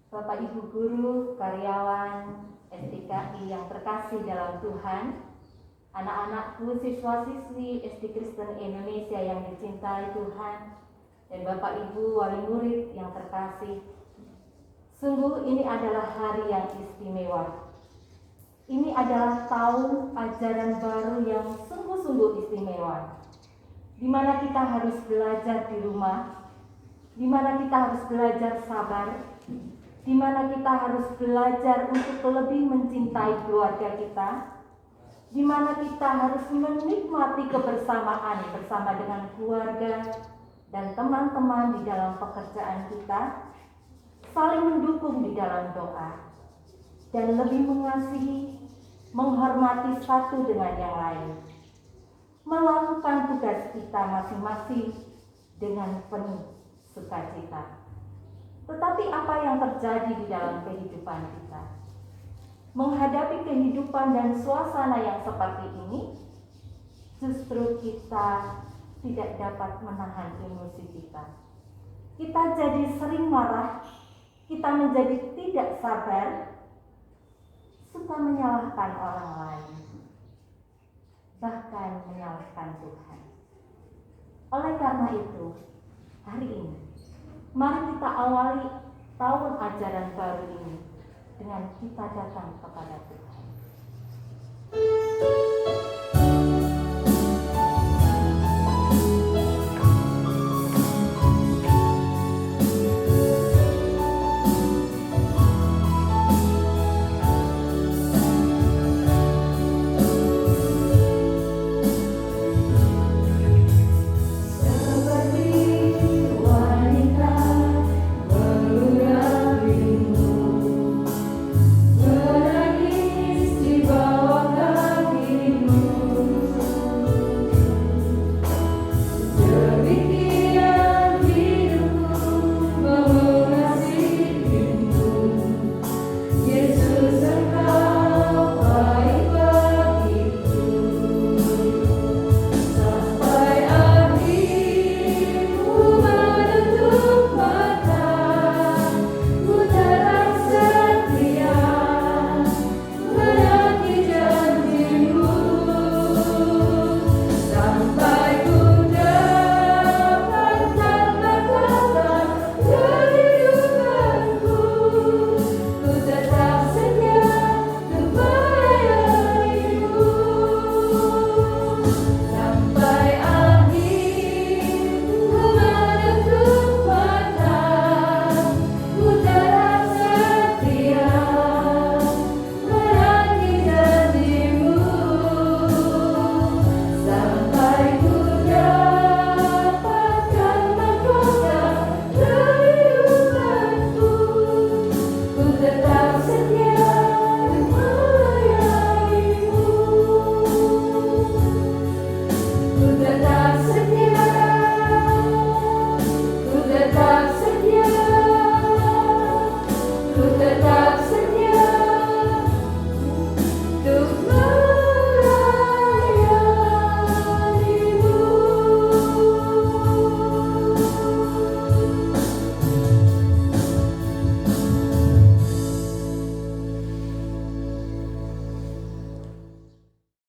Bapak Ibu guru, karyawan SDKI yang terkasih dalam Tuhan, anak-anakku siswa-siswi SD Kristen Indonesia yang dicintai Tuhan, dan Bapak Ibu wali murid yang terkasih, sungguh ini adalah hari yang istimewa. Ini adalah tahun ajaran baru yang sungguh-sungguh istimewa, di mana kita harus belajar di rumah, di mana kita harus belajar sabar, di mana kita harus belajar untuk lebih mencintai keluarga kita, di mana kita harus menikmati kebersamaan bersama dengan keluarga dan teman-teman di dalam pekerjaan kita, saling mendukung di dalam doa, dan lebih mengasihi, menghormati satu dengan yang lain, melakukan tugas kita masing-masing dengan penuh sukacita. Tetapi apa yang terjadi di dalam kehidupan kita? Menghadapi kehidupan dan suasana yang seperti ini, justru kita tidak dapat menahan emosi kita. Kita jadi sering marah, kita menjadi tidak sabar, suka menyalahkan orang lain, bahkan menyalahkan Tuhan. Oleh karena itu, hari ini mari kita awali tahun ajaran baru ini dengan kita datang kepada Tuhan.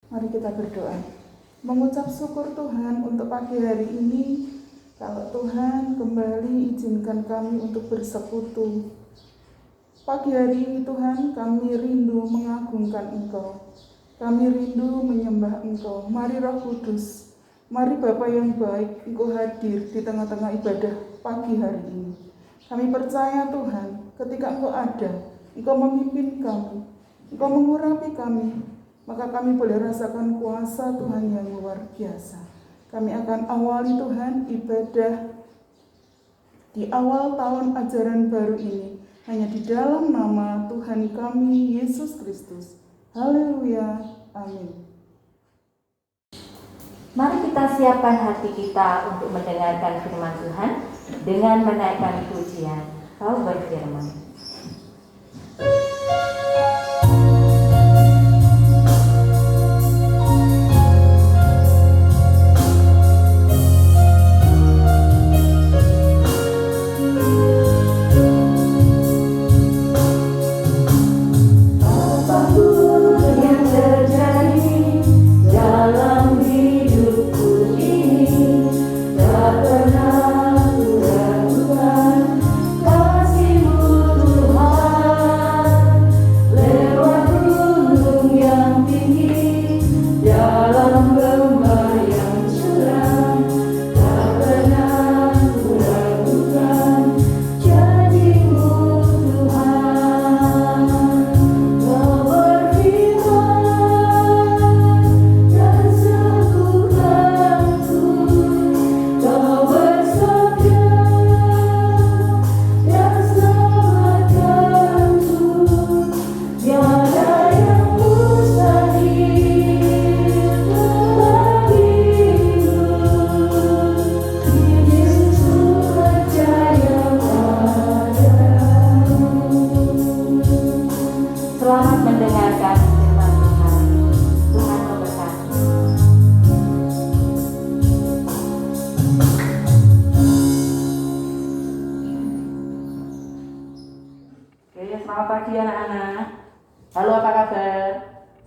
Mari kita berdoa. Mengucap syukur Tuhan untuk pagi hari ini. Kalau Tuhan kembali izinkan kami untuk bersekutu. Pagi hari ini Tuhan, kami rindu mengagungkan Engkau. Kami rindu menyembah Engkau. Mari Roh Kudus, mari Bapa yang baik, Engkau hadir di tengah-tengah ibadah pagi hari ini. Kami percaya Tuhan, ketika Engkau ada, Engkau memimpin kami, Engkau mengurapi kami, maka kami boleh rasakan kuasa Tuhan yang luar biasa. Kami akan awali Tuhan ibadah di awal tahun ajaran baru ini hanya di dalam nama Tuhan kami Yesus Kristus. Haleluya, amin. Mari kita siapkan hati kita untuk mendengarkan firman Tuhan dengan menaikkan pujian. Kau berfirman.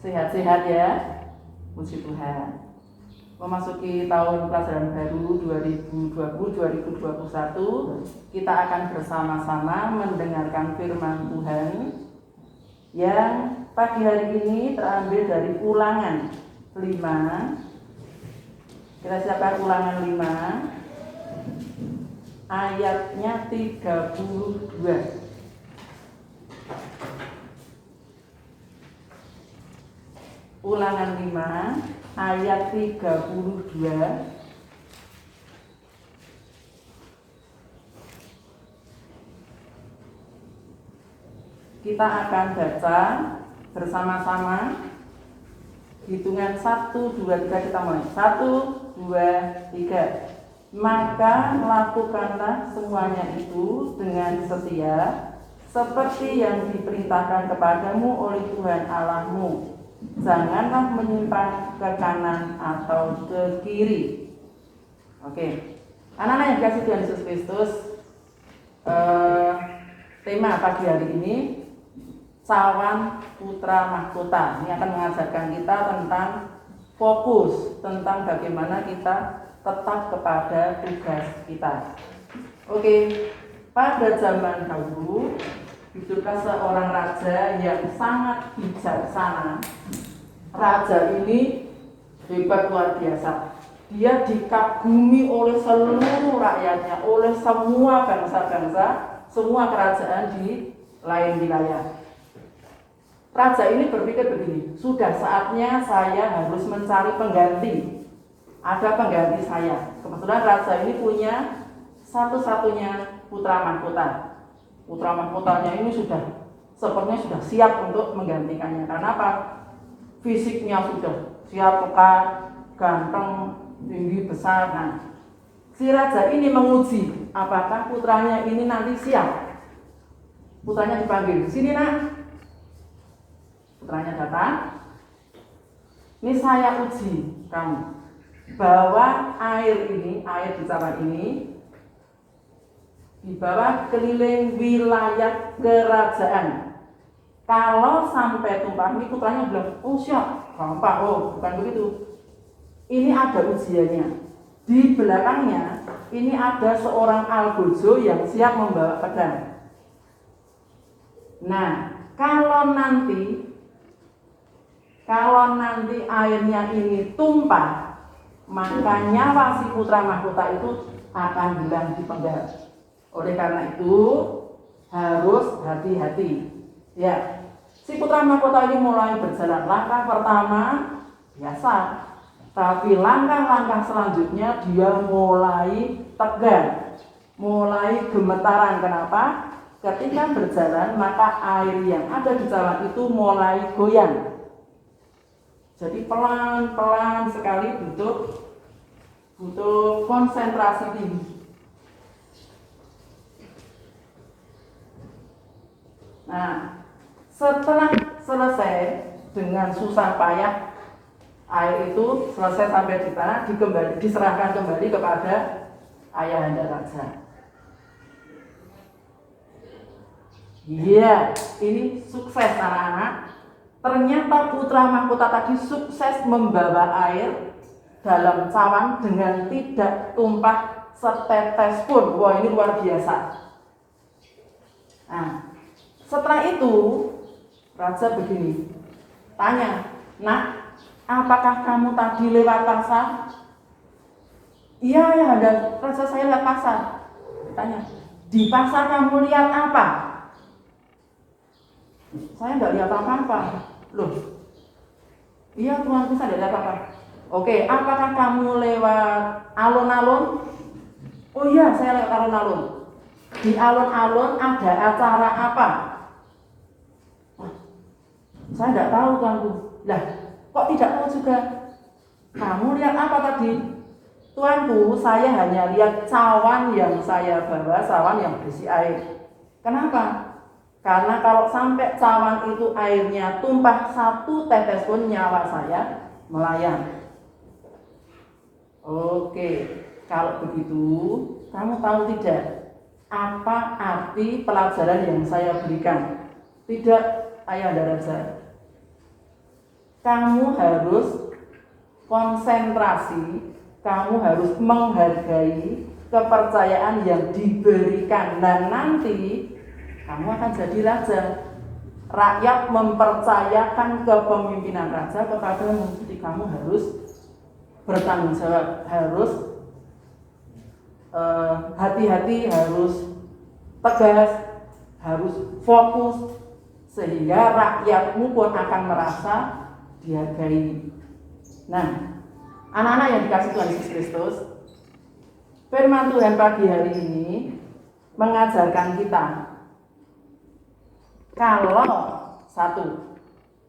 Sehat-sehat ya, puji Tuhan. Memasuki tahun pelajaran baru 2020-2021, kita akan bersama-sama mendengarkan firman Tuhan yang pagi hari ini terambil dari Ulangan 5. Kita siapkan Ulangan 5 ayatnya 32. Ulangan 5 ayat 32. Kita akan baca bersama-sama. Hitungan 1, 2, 3 kita mulai. 1, 2, 3. Maka lakukanlah semuanya itu dengan setia, seperti yang diperintahkan kepadamu oleh Tuhan Allahmu. Janganlah menyimpang ke kanan atau ke kiri. Oke, anak-anak yang dikasih Tuhan Yesus Kristus, tema pagi hari ini Cawan Putra Mahkota. Ini akan mengajarkan kita tentang fokus, tentang bagaimana kita tetap kepada tugas kita. Oke, pada zaman dahulu hiduplah seorang raja yang sangat bijaksana. Raja ini hebat luar biasa. Dia dikagumi oleh seluruh rakyatnya, oleh semua bangsa-bangsa, semua kerajaan di lain wilayah. Raja ini berpikir begini, sudah saatnya saya harus mencari pengganti. Ada pengganti saya. Kebetulan raja ini punya satu-satunya putra mahkota. Putra mahkotanya ini sepertinya sudah siap untuk menggantikannya. Karena apa? Fisiknya sudah siap, pekat, ganteng, tinggi, besar. Nah, si raja ini menguji apakah putranya ini nanti siap. Putranya dipanggil, sini nak. Putranya datang. Ini saya uji kamu bahwa air di cawan ini dibawa keliling wilayah kerajaan. Kalau sampai tumpah, ini putranya bilang, oh siap, gampang. Oh, bukan begitu. Ini ada ujiannya. Di belakangnya, ini ada seorang algojo yang siap membawa pedang. Nah, kalau nanti airnya ini tumpah, maka nyawa si putra mahkota itu akan hilang dipenggal. Oleh karena itu harus hati-hati. Ya, si putra mahkota ini mulai berjalan. Langkah pertama biasa, tapi langkah-langkah selanjutnya dia mulai tegang, mulai gemetaran. Kenapa? Ketika berjalan maka air yang ada di cawan itu mulai goyang. Jadi pelan-pelan sekali, butuh konsentrasi tinggi. Nah, setelah selesai dengan susah payah, air itu selesai sampai di tanah, diserahkan kembali kepada ayahanda raja. Iya, ini sukses anak-anak. Ternyata putra mahkota tadi sukses membawa air dalam cawan dengan tidak tumpah setetes pun. Wah, ini luar biasa. Nah, setelah itu raja begini, tanya, nak, apakah kamu tadi lewat pasar? Iya, ya, ada raja, saya lewat pasar. Tanya, di pasar kamu lihat apa? Saya tidak lihat apa-apa. Loh, iya tuanku, saya tidak lihat apa-apa. Oke, apakah kamu lewat alun-alun? Oh iya, saya lewat alun-alun. Di alun-alun ada acara apa? Saya tidak tahu tuanku. Lah, kok tidak tahu juga? Kamu lihat apa tadi? Tuanku, saya hanya lihat cawan yang saya bawa, cawan yang berisi air. Kenapa? Karena kalau sampai cawan itu airnya tumpah satu tetes pun, nyawa saya melayang. Oke, kalau begitu, kamu tahu tidak apa arti pelajaran yang saya berikan? Tidak, ayahanda raja. kamu harus konsentrasi, kamu harus menghargai kepercayaan yang diberikan, dan nanti kamu akan jadi raja. Rakyat mempercayakan kepemimpinan raja kepadamu, jadi kamu harus bertanggung jawab, harus hati-hati, harus tegas, harus fokus, sehingga rakyatmu pun akan merasa dihargai. Nah, anak-anak yang dikasih Tuhan Yesus Kristus, firman Tuhan pagi hari ini mengajarkan kita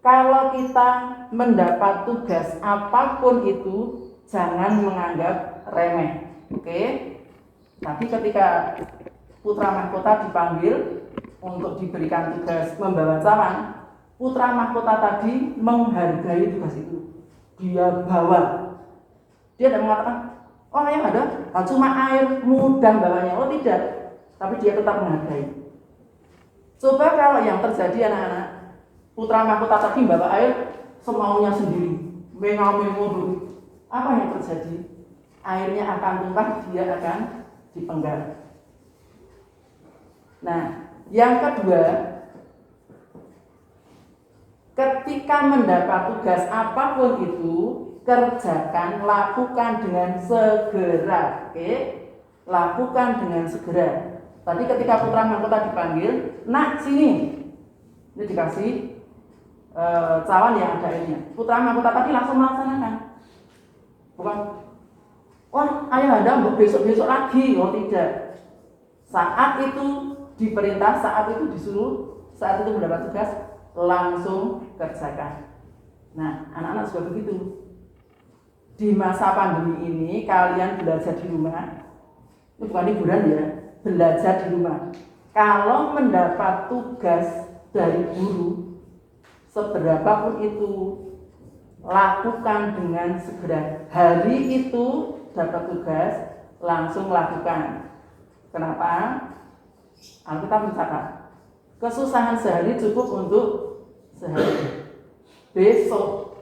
kalau kita mendapat tugas apapun itu, jangan menganggap remeh. Oke? Tapi ketika putra mahkota dipanggil untuk diberikan tugas membawa cawan, putra mahkota tadi menghargai tugas itu. Dia bawa. Dia tidak mengatakan, oh yang ada cuma air, mudah bawanya. Oh tidak, tapi dia tetap menghargai. Coba kalau yang terjadi anak-anak, putra mahkota tadi bawa air semaunya sendiri, mengo-mengo dulu, apa yang terjadi? Airnya akan tumpah, dia akan dipenggal. Nah, yang kedua, ketika mendapat tugas apapun itu, kerjakan, lakukan dengan segera. Oke? Lakukan dengan segera. Tadi ketika putra mahkota dipanggil, nak sini, ini dikasih cawan yang ada airnya. Putra mahkota tadi langsung melaksanakan, bukan, wah ayah ada untuk besok lagi. Oh tidak, saat itu diperintah, saat itu disuruh, saat itu mendapat tugas, langsung kerjakan. Nah, anak-anak juga begitu. Di masa pandemi ini kalian belajar di rumah, itu bukan liburan ya, belajar di rumah. Kalau mendapat tugas dari guru, seberapapun itu, lakukan dengan segera. Hari itu dapat tugas, langsung lakukan. Kenapa? Alkitab mencatat, kesusahan sehari cukup untuk sehari. Besok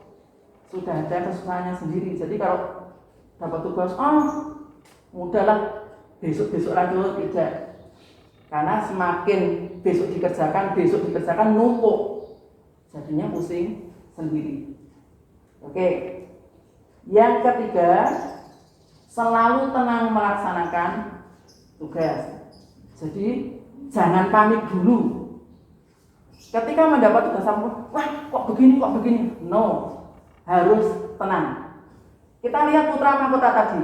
sudah ada kesusahannya sendiri. Jadi kalau dapat tugas, mudahlah, besok lagi. Tidak, karena semakin besok dikerjakan numpuk, jadinya pusing sendiri. Oke. Yang ketiga, selalu tenang melaksanakan tugas. Jadi jangan panik dulu. Ketika mendapat tugas wah kok begini, no, harus tenang. Kita lihat putra mahkota tadi,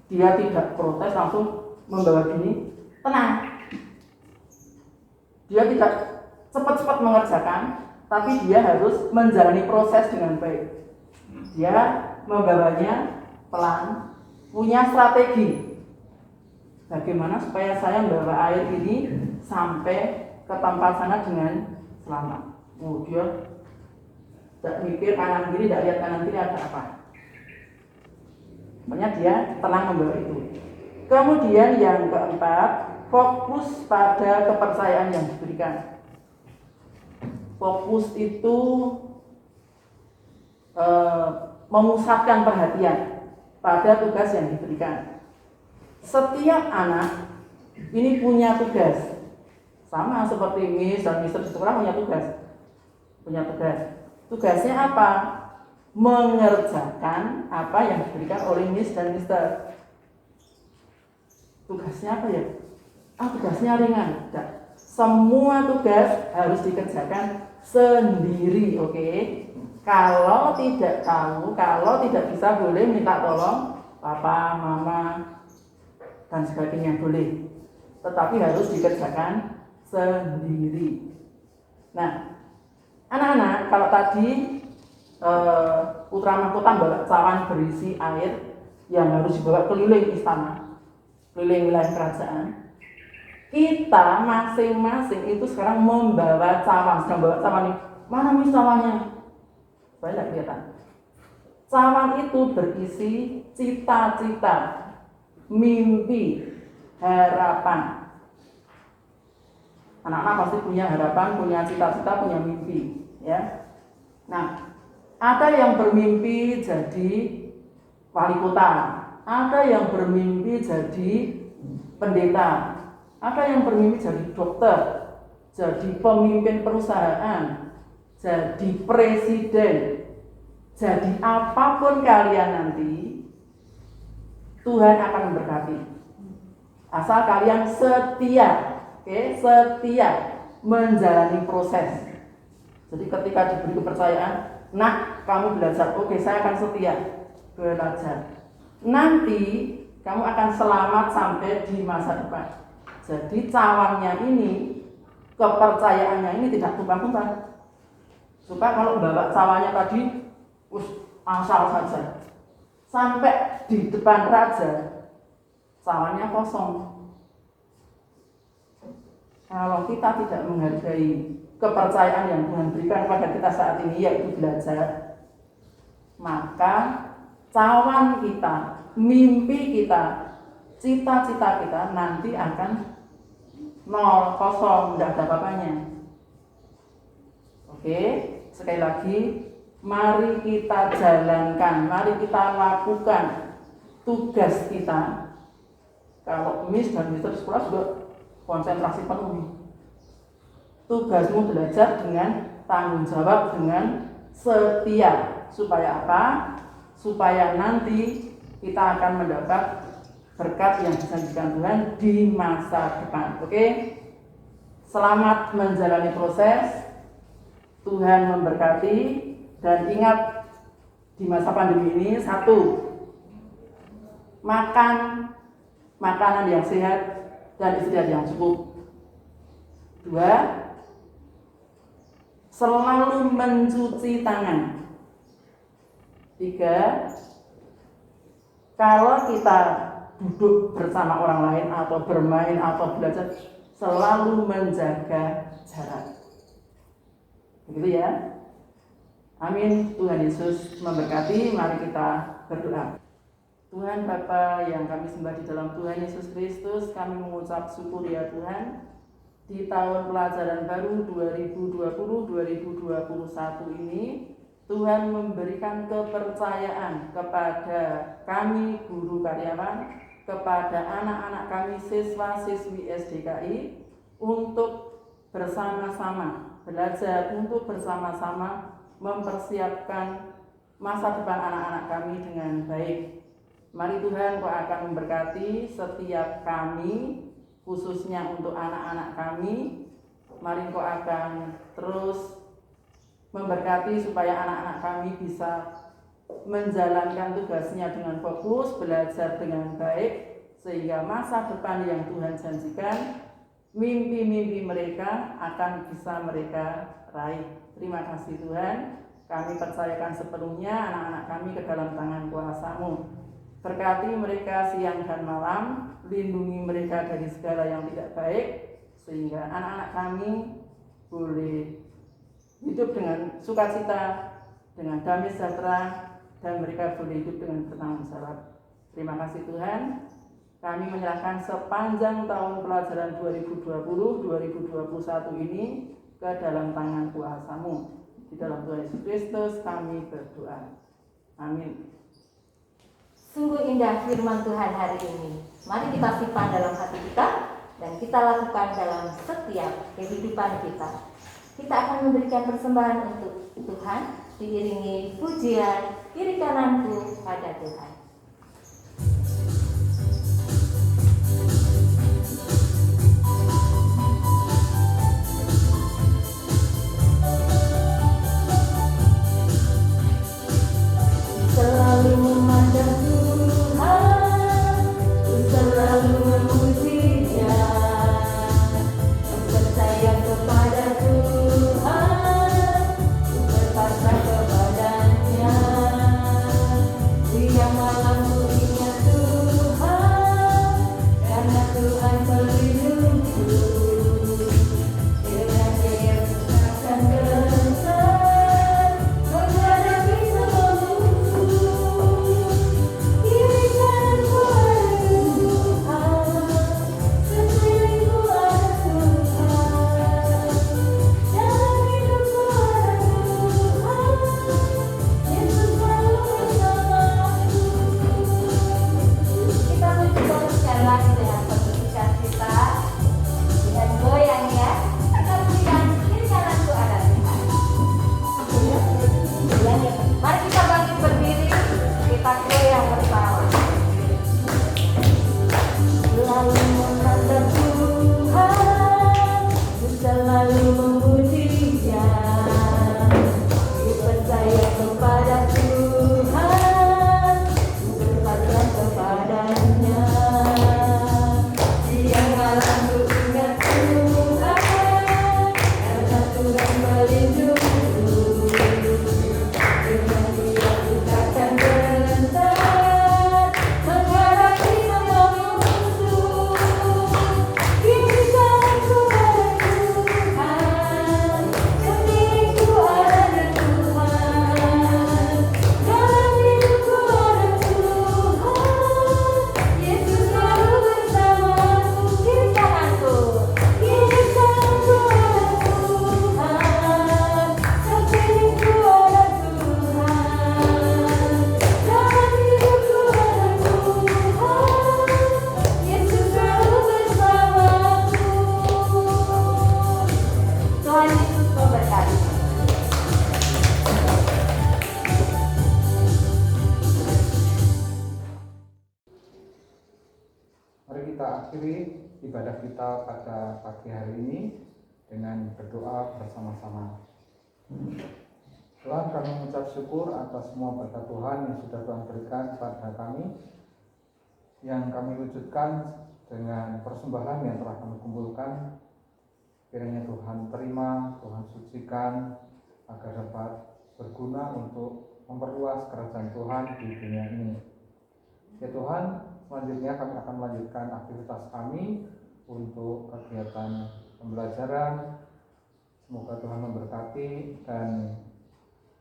dia tidak protes, langsung membawa gini, tenang. Dia tidak cepat-cepat mengerjakan, tapi dia harus menjalani proses dengan baik. Dia membawanya pelan, punya strategi. Bagaimana supaya saya membawa air ini sampai ke tempat sana dengan selamat. Dia tidak mikir kanan kiri, tidak lihat kanan kiri ada apa. Makanya dia tenang membawa itu. Kemudian yang keempat, fokus pada kepercayaan yang diberikan. Fokus itu memusatkan perhatian pada tugas yang diberikan. Setiap anak ini punya tugas, sama seperti Miss dan Mister di sekolah punya tugas. Tugasnya apa? Mengerjakan apa yang diberikan oleh Miss dan Mister. Tugasnya apa ya? Tugasnya ringan. Tidak. Semua tugas harus dikerjakan sendiri, oke? Kalau tidak tahu, kalau tidak bisa, boleh minta tolong papa, mama, dan sebagainya, boleh. Tetapi harus dikerjakan sendiri. Nah, anak-anak, kalau tadi putra mahkota bawa cawan berisi air yang harus dibawa keliling istana, keliling wilayah kerajaan. Kita masing-masing itu sekarang membawa cawan, sedang bawa cawan ini. Mana mis cawannya? Saya tidak kelihatan. Cawan itu berisi cita-cita, mimpi, harapan. Anak-anak pasti punya harapan, punya cita-cita, punya mimpi, ya. Nah, ada yang bermimpi jadi wali kota, ada yang bermimpi jadi pendeta, ada yang bermimpi jadi dokter, jadi pemimpin perusahaan, jadi presiden, jadi apapun kalian nanti, Tuhan akan memberkati. Asal kalian setia, setia menjalani proses. Jadi ketika diberi kepercayaan, nah kamu belajar, oke saya akan setia belajar. Nanti kamu akan selamat sampai di masa depan. Jadi cawannya ini, kepercayaannya ini tidak tumpang-tumpang. Supaya kalau bawa cawannya tadi, asal saja. Sampai di depan raja, cawannya kosong. Kalau kita tidak menghargai kepercayaan yang Tuhan berikan kepada kita saat ini, yaitu belajar, maka cawan kita, mimpi kita, cita-cita kita nanti akan nol, kosong, tidak ada apa-apanya. Oke, sekali lagi, mari kita jalankan, mari kita lakukan tugas kita. Kalau Miss dan Mister sekolah juga konsentrasi penuh. Tugasmu belajar dengan tanggung jawab, dengan setia. Supaya apa? Supaya nanti kita akan mendapat berkat yang dijanjikan Tuhan di masa depan. Oke? Selamat menjalani proses. Tuhan memberkati. Dan ingat, di masa pandemi ini, 1, makan makanan yang sehat dan istirahat yang cukup. 2, selalu mencuci tangan. 3, kalau kita duduk bersama orang lain atau bermain atau belajar, selalu menjaga jarak. Begitu ya. Amin. Tuhan Yesus memberkati. Mari kita berdoa. Tuhan Bapa yang kami sembah di dalam Tuhan Yesus Kristus, kami mengucap syukur ya Tuhan, di tahun pelajaran baru 2020-2021 ini Tuhan memberikan kepercayaan kepada kami guru karyawan, kepada anak-anak kami siswa-siswi SDKI untuk bersama-sama belajar, untuk bersama-sama mempersiapkan masa depan anak-anak kami dengan baik. Mari Tuhan Kau akan memberkati setiap kami, khususnya untuk anak-anak kami. Mari Kau akan terus memberkati supaya anak-anak kami bisa menjalankan tugasnya dengan fokus, belajar dengan baik, sehingga masa depan yang Tuhan janjikan, mimpi-mimpi mereka akan bisa mereka raih. Terima kasih Tuhan, kami percayakan sepenuhnya anak-anak kami ke dalam tangan kuasa-Mu. Berkati mereka siang dan malam, lindungi mereka dari segala yang tidak baik, sehingga anak-anak kami boleh hidup dengan sukacita, dengan damai sejahtera, dan mereka boleh hidup dengan bertanggung jawab. Terima kasih Tuhan, kami menyerahkan sepanjang tahun pelajaran 2020-2021 ini ke dalam tangan kuasa-Mu. Di dalam Tuhan Yesus Kristus kami berdoa. Amin. Sungguh indah firman Tuhan hari ini. Mari kita simpan dalam hati kita dan kita lakukan dalam setiap kehidupan kita. Kita akan memberikan persembahan untuk Tuhan, diiringi pujian kiri kananku pada Tuhan. Selalu memandang Tuhan, selalu memuji-Nya, percaya kepada Tuhan, berpasrah kepadanya. Dia akhiri ibadah kita pada pagi hari ini dengan berdoa bersama-sama. Tuhan, kami mengucap syukur atas semua berkat Tuhan yang sudah Tuhan berikan kepada kami, yang kami wujudkan dengan persembahan yang telah kami kumpulkan. Kiranya Tuhan terima, Tuhan sucikan, agar dapat berguna untuk memperluas kerajaan Tuhan di dunia ini. Ya Tuhan, selanjutnya kami akan melanjutkan aktivitas kami untuk kegiatan pembelajaran. Semoga Tuhan memberkati dan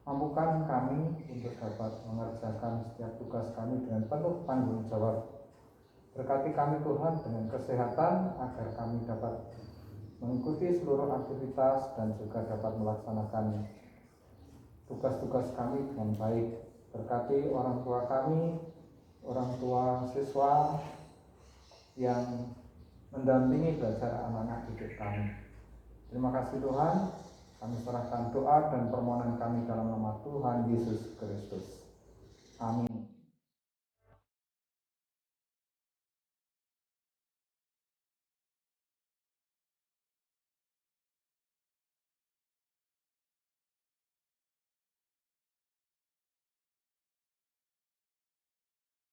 mampukan kami untuk dapat mengerjakan setiap tugas kami dengan penuh tanggung jawab. Berkati kami Tuhan dengan kesehatan agar kami dapat mengikuti seluruh aktivitas dan juga dapat melaksanakan tugas-tugas kami dengan baik. Berkati orang tua kami, orang tua siswa yang mendampingi belajar anak-anak didik kami. Terima kasih Tuhan, kami serahkan doa dan permohonan kami dalam nama Tuhan Yesus Kristus. Amin.